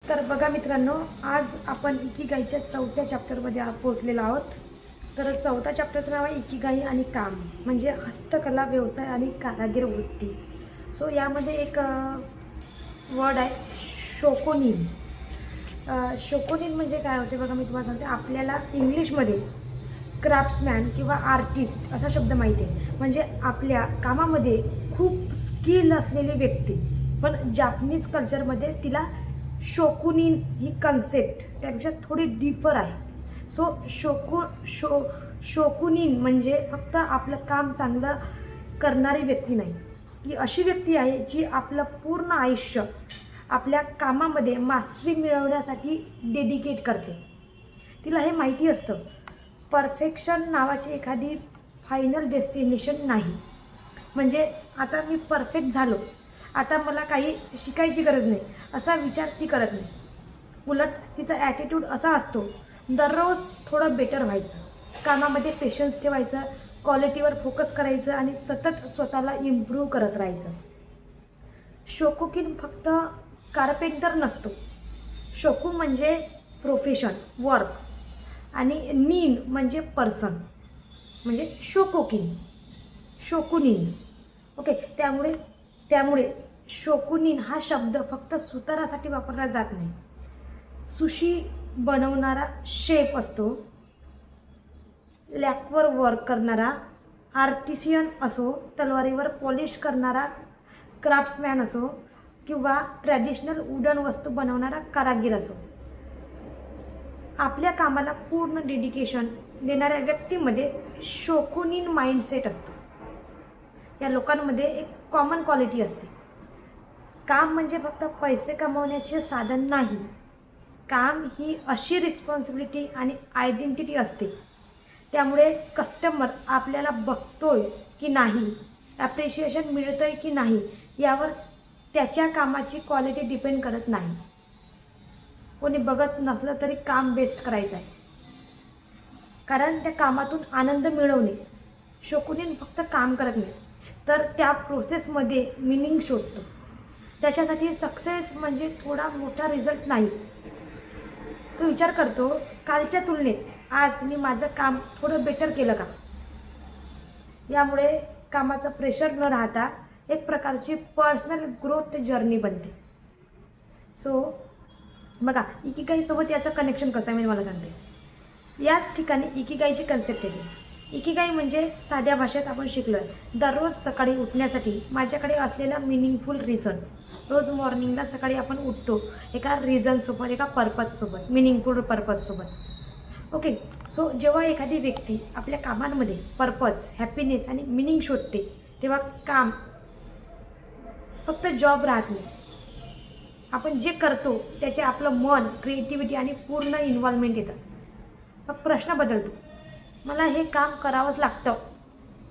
तर बघा मित्रांनो, आज आपण इकिगाईच्या चौथ्या चॅप्टरमध्ये पोहोचलेलो आहोत. तर चौथा चॅप्टरचं नाव आहे इकिगाई आणि काम, म्हणजे हस्तकला, व्यवसाय आणि कारागीर वृत्ती. सो यामध्ये एक वर्ड आहे शोकोनिन. शोकोनिन म्हणजे काय होते बघा, मी तुम्हाला सांगते. आपल्याला इंग्लिशमध्ये क्राफ्ट्समॅन किंवा आर्टिस्ट असा शब्द माहिती आहे, म्हणजे आपल्या कामामध्ये खूप स्किल असलेली व्यक्ती. पण जापनीज कल्चरमध्ये तिला शोकुनिन ही कन्सेप्ट त्यापेक्षा थोडी डीपर आहे. सो शोकुनिन म्हणजे फक्त आपलं काम चांगलं करणारी व्यक्ती नाही. ही अशी व्यक्ती आहे जी आपलं पूर्ण आयुष्य आपल्या कामामध्ये मास्टरी मिळवण्यासाठी डेडिकेट करते. तिला हे माहिती असतं, परफेक्शन नावाची एखादी फायनल डेस्टिनेशन नाही. म्हणजे आता मी परफेक्ट झालो, आता मला काही शिकायची गरज नाही असा विचार ती करत नाही. उलट तिचा ॲटिट्यूड असा असतो, दररोज थोडं बेटर व्हायचं, कामामध्ये पेशन्स ठेवायचं, क्वालिटीवर फोकस करायचं आणि सतत स्वतःला इम्प्रूव्ह करत राहायचं. शोकुकिन फक्त कारपेंटर नसतो. शोकू म्हणजे प्रोफेशन, वर्क, आणि नीन म्हणजे पर्सन, म्हणजे शोकुनिन. ओके, त्यामुळे शोकुनिन हा शब्द फक्त सुतारासाठी वापरला जात नाही. सुशी बनवणारा शेफ असतो, लॅकवर वर्क करणारा आर्टिसियन असो, तलवारीवर पॉलिश करणारा क्राफ्ट्समॅन असो, किंवा ट्रॅडिशनल वुडन वस्तू बनवणारा कारागीर असो, आपल्या कामाला पूर्ण डेडिकेशन देणाऱ्या व्यक्तीमध्ये शोकुनिन माइंडसेट असतो. या लोकांमध्ये एक कॉमन क्वालिटी असते. काम म्हणजे फक्त पैसे कमवण्याचे साधन नाही. काम ही अशी रिस्पॉन्सिबिलिटी आणि आयडेंटिटी असते. त्यामुळे कस्टमर आपल्याला बघतोय की नाही, ॲप्रिशिएशन मिळतंय की नाही, यावर त्याच्या कामाची क्वालिटी डिपेंड करत नाही. कोणी बघत नसलं तरी काम बेस्ट करायचं आहे, कारण त्या कामातून आनंद मिळवणे. शोकुनिन फक्त काम करत नाही, तर त्या प्रोसेसमध्ये मिनिंग शोधतो. त्याच्यासाठी सक्सेस म्हणजे थोडा मोठा रिझल्ट नाही. तो विचार करतो, कालच्या तुलनेत आज मी माझं काम थोडं बेटर केलं का. यामुळे कामाचं प्रेशर न राहता एक प्रकारची पर्सनल ग्रोथ जर्नी बनते. सो बघा, इकिगाईसोबत याचं कनेक्शन कसं आहे मी तुम्हाला सांगते. याच ठिकाणी इकिगाईची कन्सेप्ट येते. इकिगाई म्हणजे साध्या भाषेत आपण शिकलो आहे, दररोज सकाळी उठण्यासाठी माझ्याकडे असलेला मिनिंगफुल रिझन. रोज मॉर्निंगला सकाळी आपण उठतो एका रिझनसोबत, एका पर्पजसोबत, मिनिंगफुल पर्पजसोबत. ओके, सो जेव्हा एखादी व्यक्ती आपल्या कामांमध्ये पर्पज, हॅपीनेस आणि मिनिंग शोधते, तेव्हा काम फक्त जॉब राहत नाही. आपण जे करतो त्याचे आपलं मन, क्रिएटिव्हिटी आणि पूर्ण इन्व्हॉल्वमेंट येतं. मग प्रश्न बदलतो, मला हे काम करावंच लागतं,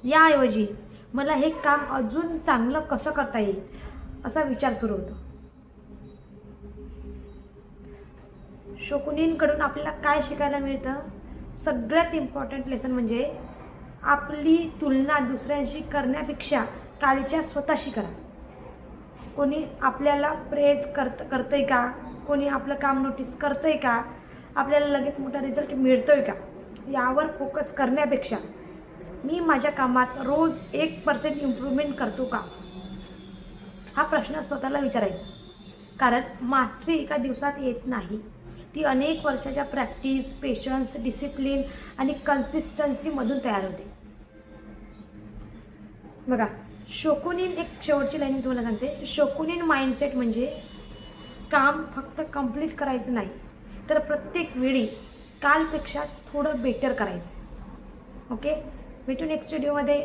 याऐवजी मला हे काम अजून चांगलं कसं करता येईल असा विचार सुरू होतो. शोकुनिनकडून आपल्याला काय शिकायला मिळतं? सगळ्यात इम्पॉर्टंट लेसन म्हणजे आपली तुलना दुसऱ्यांशी करण्यापेक्षा कालच्या स्वतःशी करा. कोणी आपल्याला प्रेज करतंय का, कोणी आपलं काम नोटीस करतंय का, आपल्याला लगेच मोठा रिझल्ट मिळतोय का, यावर फोकस करण्यापेक्षा मी माझ्या कामात रोज 1% इम्प्रूव्हमेंट करतो का, हा प्रश्न स्वतःला विचारायचा. कारण मास्टरी एका दिवसात येत नाही. ती अनेक वर्षाच्या प्रॅक्टिस, पेशन्स, डिसिप्लिन आणि कन्सिस्टन्सीमधून तयार होते. बघा, शोकुनिन, एक शेवटची लाईन मी तुम्हाला सांगते. शोकुनिन माइंडसेट म्हणजे काम फक्त कंप्लीट करायचं नाही, तर प्रत्येक वेळी कालपेक्षा थोडं बेटर करायचं. ओके, भेटू नेक्स्ट व्हिडिओमध्ये.